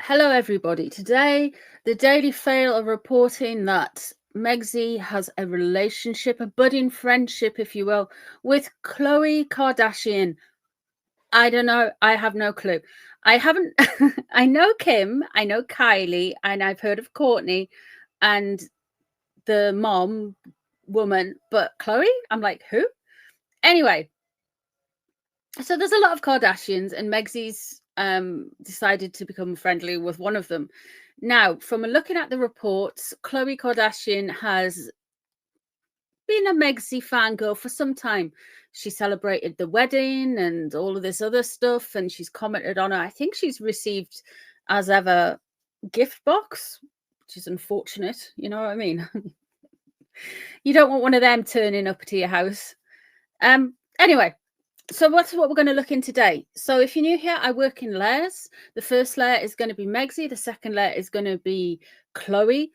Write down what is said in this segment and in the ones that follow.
Hello, everybody. Today, the Daily Fail are reporting that Megsy has a relationship, a budding friendship, if you will, with Khloe Kardashian. I don't know. I have no clue. I haven't. I know Kim, I know Kylie, and I've heard of Courtney and the mom woman, but Khloe, I'm like, who? Anyway, so there's a lot of Kardashians, and Megsy's decided to become friendly with one of them. Now, from looking at the reports, Khloe Kardashian has been a Megsy fangirl for some time. She celebrated the wedding and all of this other stuff, and she's commented on it. I think she's received, as ever, gift box, which is unfortunate. You know what I mean? You don't want one of them turning up to your house. Anyway, so what's what we're going to look in today. So if you're new here, I work in layers. The first layer is going to be Megsy. The second layer is going to be Khloe.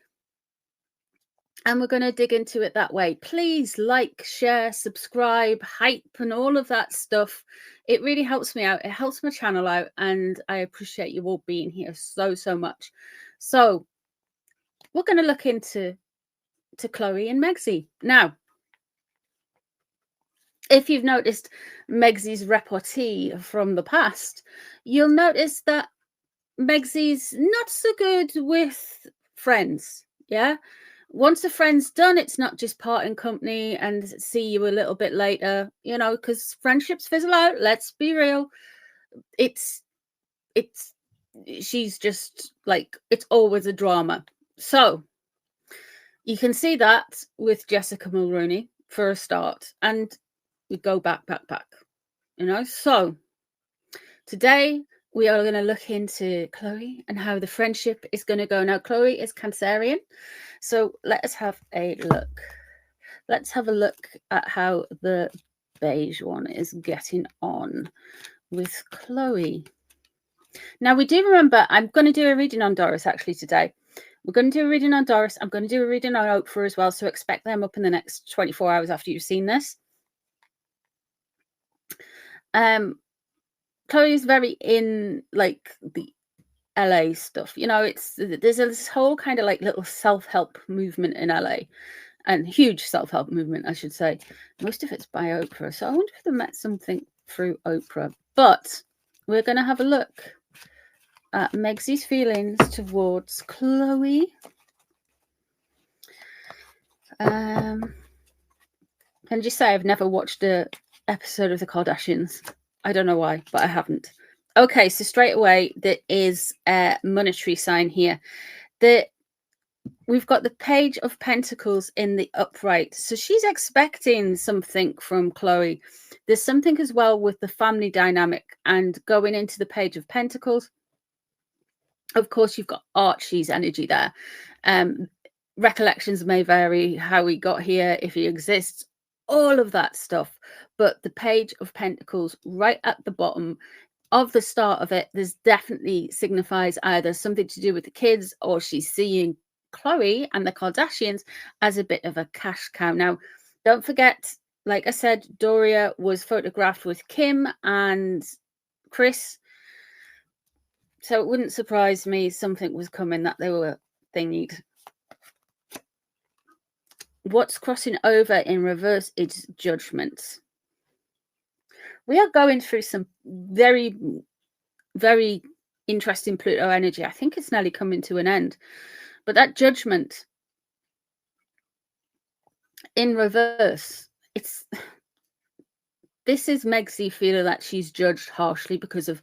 And we're going to dig into it that way. Please like, share, subscribe, hype, and all of that stuff. It really helps me out. It helps my channel out. And I appreciate you all being here so much. So we're going to look into Khloe and Megsy. Now, if you've noticed Megsy's repartee from the past, you'll notice that Megsy's not so good with friends. Yeah. Once a friend's done, it's not just parting company and see you a little bit later, you know, because friendships fizzle out. Let's be real. She's just like, it's always a drama. So you can see that with Jessica Mulroney for a start. And we go back, you know. So today we are going to look into Khloe and how the friendship is going to go. Now, Khloe is Cancerian, so let us have a look. Let's have a look at how the beige one is getting on with Khloe. Now, we do remember, I'm going to do a reading on Doris actually today. We're going to do a reading on Doris. I'm going to do a reading on Oprah as well, so expect them up in the next 24 hours after you've seen this. Khloe is very in like the LA stuff, you know. There's this whole kind of like little self-help movement in LA, and huge self-help movement, I should say. Most of it's by Oprah, so I wonder if they met something through Oprah. But we're going to have a look at Megsy's feelings towards Khloe. Can just say I've never watched a episode of the Kardashians. I don't know why, but I haven't. Okay, so straight away, there is a monetary sign here. We've got the Page of Pentacles in the upright. So she's expecting something from Khloe. There's something as well with the family dynamic and going into the Page of Pentacles. Of course, you've got Archie's energy there. Recollections may vary how he got here, if he exists, all of that stuff. But the Page of Pentacles right at the bottom of the start of it, there's definitely signifies either something to do with the kids, or she's seeing Khloe and the Kardashians as a bit of a cash cow. Now, don't forget, like I said, Doria was photographed with Kim and Chris. So it wouldn't surprise me something was coming that they were thingied. What's crossing over in reverse is Judgment. We are going through some very, very interesting Pluto energy. I think it's nearly coming to an end. But that Judgment in reverse, this is Megsy feeling that she's judged harshly because of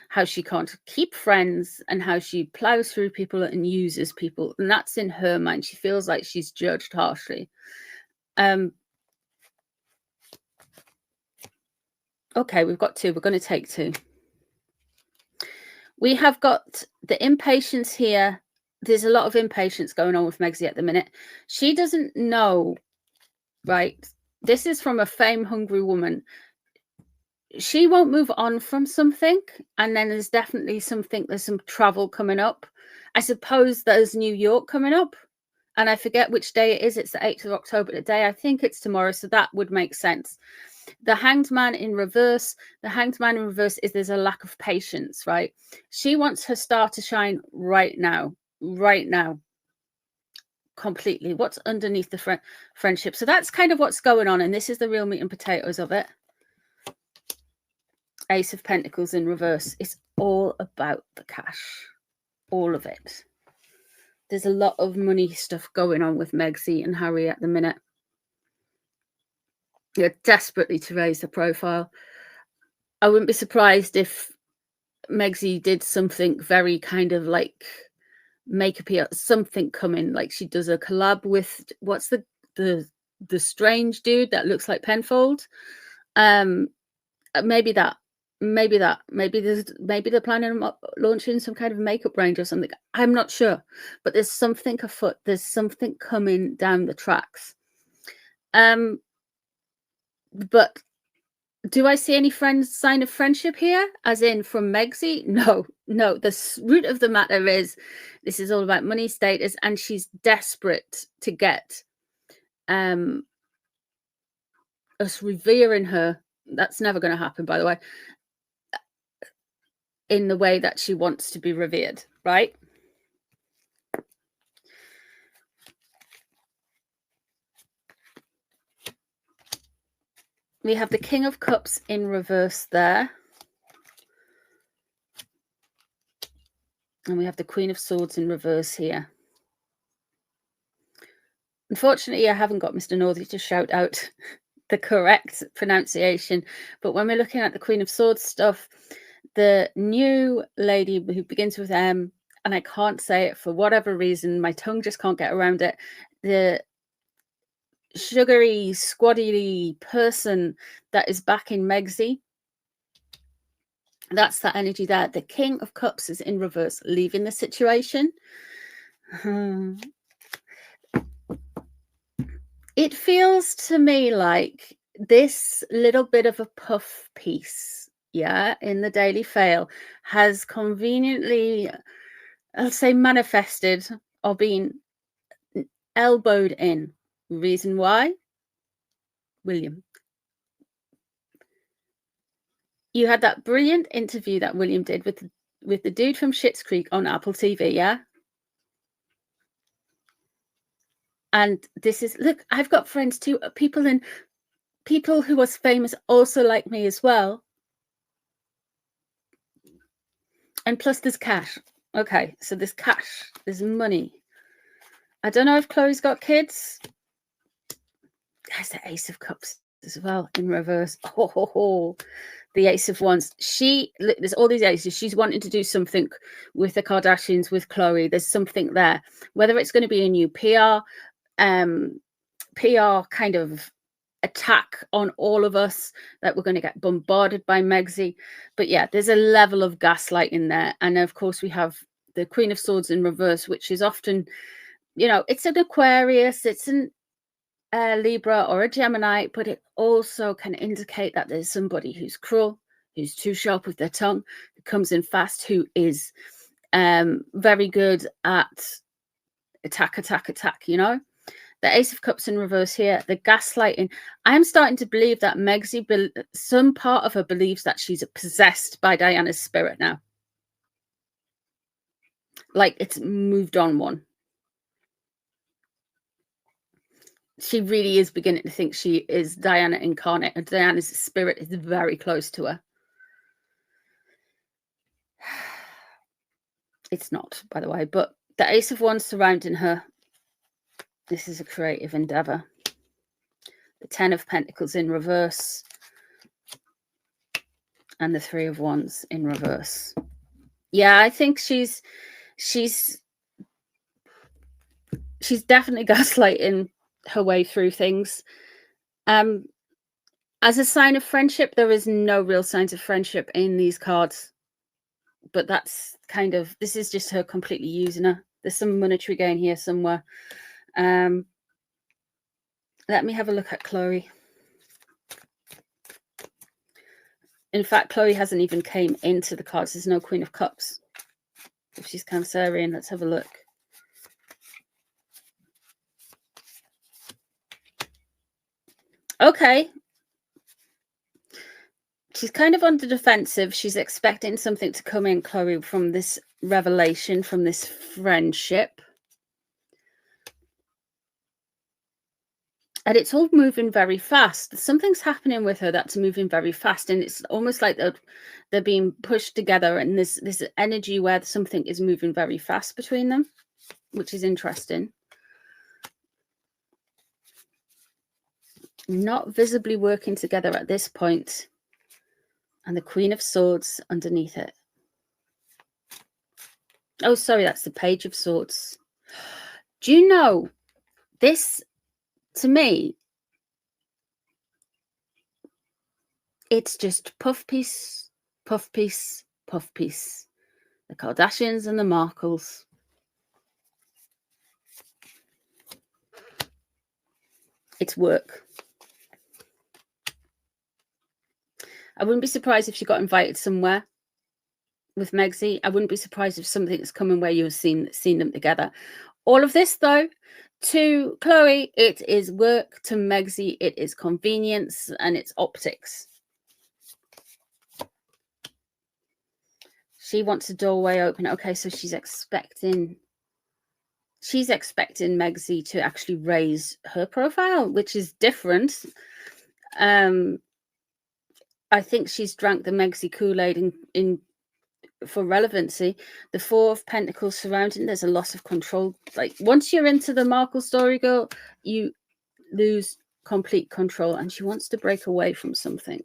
how she can't keep friends and how she plows through people and uses people. And that's in her mind. She feels like she's judged harshly. Okay, we've got two. We're going to take two. We have got the impatience here. There's a lot of impatience going on with Megsy at the minute. She doesn't know, right? This is from a fame-hungry woman. She won't move on from something, and then there's definitely something, there's some travel coming up. I suppose there's New York coming up, and I forget which day it is. It's the 8th of October today. I think it's tomorrow, so that would make sense. The Hanged Man in reverse. The Hanged Man in reverse is there's a lack of patience, right? She wants her star to shine right now, completely. What's underneath the friendship? So that's kind of what's going on, and this is the real meat and potatoes of it. Ace of Pentacles in reverse. It's all about the cash, all of it. There's a lot of money stuff going on with Megsy and Harry at the minute. They're desperately to raise the profile. I wouldn't be surprised if Megsy did something very kind of like makeup-y, something coming, like she does a collab with what's the strange dude that looks like Penfold. Maybe they're planning on launching some kind of makeup range or something. I'm not sure, but there's something afoot. There's something coming down the tracks. But do I see any sign of friendship here, as in from Megsy? No. The root of the matter is this is all about money, status, and she's desperate to get us revering her. That's never going to happen, by the way, in the way that she wants to be revered, right? We have the King of Cups in reverse there. And we have the Queen of Swords in reverse here. Unfortunately, I haven't got Mr. Northey to shout out the correct pronunciation. But when we're looking at the Queen of Swords stuff, the new lady who begins with M, and I can't say it for whatever reason, my tongue just can't get around it. The sugary, squaddy person that is back in Megsy. That's that energy there. The King of Cups is in reverse, leaving the situation. It feels to me like this little bit of a puff piece, yeah, in the Daily Fail has conveniently, I'll say, manifested or been elbowed in. Reason why? William. You had that brilliant interview that William did with the dude from Schitt's Creek on Apple TV, yeah? And this is, look, I've got friends too, people who was famous also like me as well. And plus there's cash. Okay, so there's cash, there's money. I don't know if Chloe's got kids. There's the Ace of Cups as well in reverse. The Ace of Wands. There's all these aces. She's wanting to do something with the Kardashians, with Khloe. There's something there. Whether it's going to be a new PR kind of attack on all of us, that we're going to get bombarded by Megsy. But yeah, there's a level of gaslight in there. And of course, we have the Queen of Swords in reverse, which is often, it's an Aquarius, it's an Libra or a Gemini, but it also can indicate that there's somebody who's cruel, who's too sharp with their tongue, who comes in fast, who is very good at attack. The Ace of Cups in reverse here, the gaslighting. I'm starting to believe that Megsy, some part of her believes that she's possessed by Diana's spirit now. Like it's moved on one. She really is beginning to think she is Diana incarnate, and Diana's spirit is very close to her. It's not, by the way, but the Ace of Wands surrounding her. This is a creative endeavor. The Ten of Pentacles in reverse. And the Three of Wands in reverse. Yeah, I think she's definitely gaslighting her way through things. As a sign of friendship, there is no real signs of friendship in these cards. But that's kind of, this is just her completely using her. There's some monetary gain here somewhere. Let me have a look at Khloe. In fact, Khloe hasn't even came into the cards. There's no Queen of Cups. If she's Cancerian, let's have a look. Okay. She's kind of on the defensive. She's expecting something to come in, Khloe, from this revelation, from this friendship. And it's all moving very fast. Something's happening with her that's moving very fast. And it's almost like they're being pushed together. And there's this energy where something is moving very fast between them, which is interesting. Not visibly working together at this point. And the Queen of Swords underneath it. Oh, sorry, that's the Page of Swords. Do you know, this, to me, it's just puff piece, puff piece, puff piece. The Kardashians and the Markles. It's work. I wouldn't be surprised if she got invited somewhere with Megsy. I wouldn't be surprised if something's coming where you've seen them together. All of this, though, to Khloe, it is work. To Megsy, it is convenience and it's optics. She wants a doorway open. Okay, so she's expecting Megsy to actually raise her profile, which is different. I think she's drank the Megsy Kool-Aid in for relevancy. The Four of Pentacles surrounding, there's a loss of control. Like, once you're into the Markle story, girl, you lose complete control, and she wants to break away from something.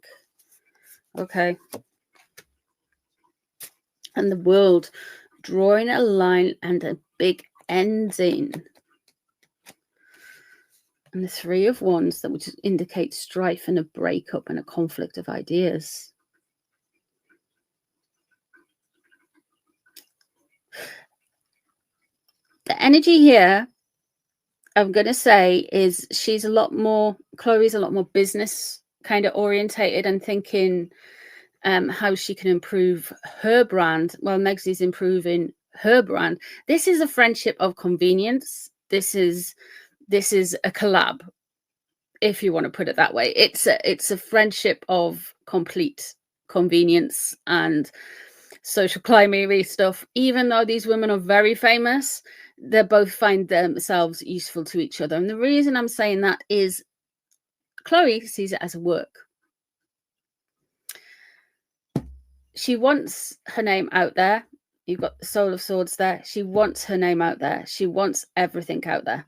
Okay. And the World drawing a line and a big ending. And the Three of Wands, that would indicate strife and a breakup and a conflict of ideas. The energy here, I'm going to say, is Khloe's a lot more business kind of orientated and thinking how she can improve her brand while Megsy's improving her brand. This is a friendship of convenience. This is a collab, if you want to put it that way. It's a friendship of complete convenience and social climbing stuff. Even though these women are very famous, they both find themselves useful to each other. And the reason I'm saying that is Khloe sees it as a work. She wants her name out there. You've got the Soul of Swords there. She wants her name out there. She wants everything out there.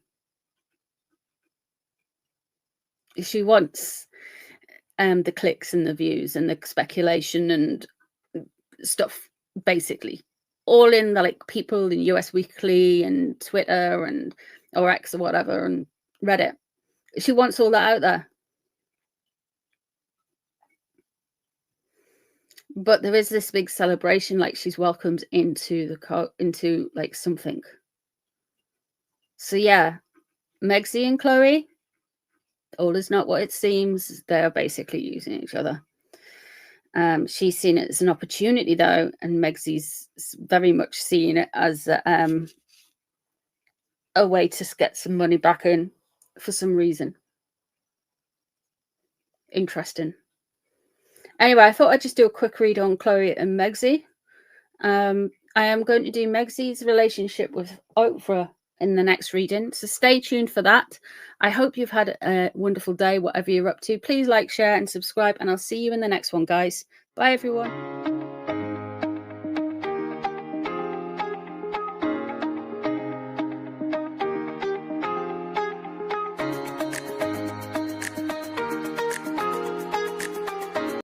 She wants the clicks and the views and the speculation and stuff, basically. All in the like people in US Weekly and Twitter and or X or whatever and Reddit. She wants all that out there. But there is this big celebration, like she's welcomed into like something. So yeah, Megsy and Khloe, all is not what it seems. They're basically using each other. She's seen it as an opportunity, though, and Megsy's very much seeing it as a way to get some money back in for some reason. Interesting. Anyway, I thought I'd just do a quick read on Khloe and Megsy. I am going to do Megsy's relationship with Oprah in the next reading, so stay tuned for that. I hope you've had a wonderful day, whatever you're up to. Please like, share, and subscribe, and I'll see you in the next one, guys. Bye, everyone.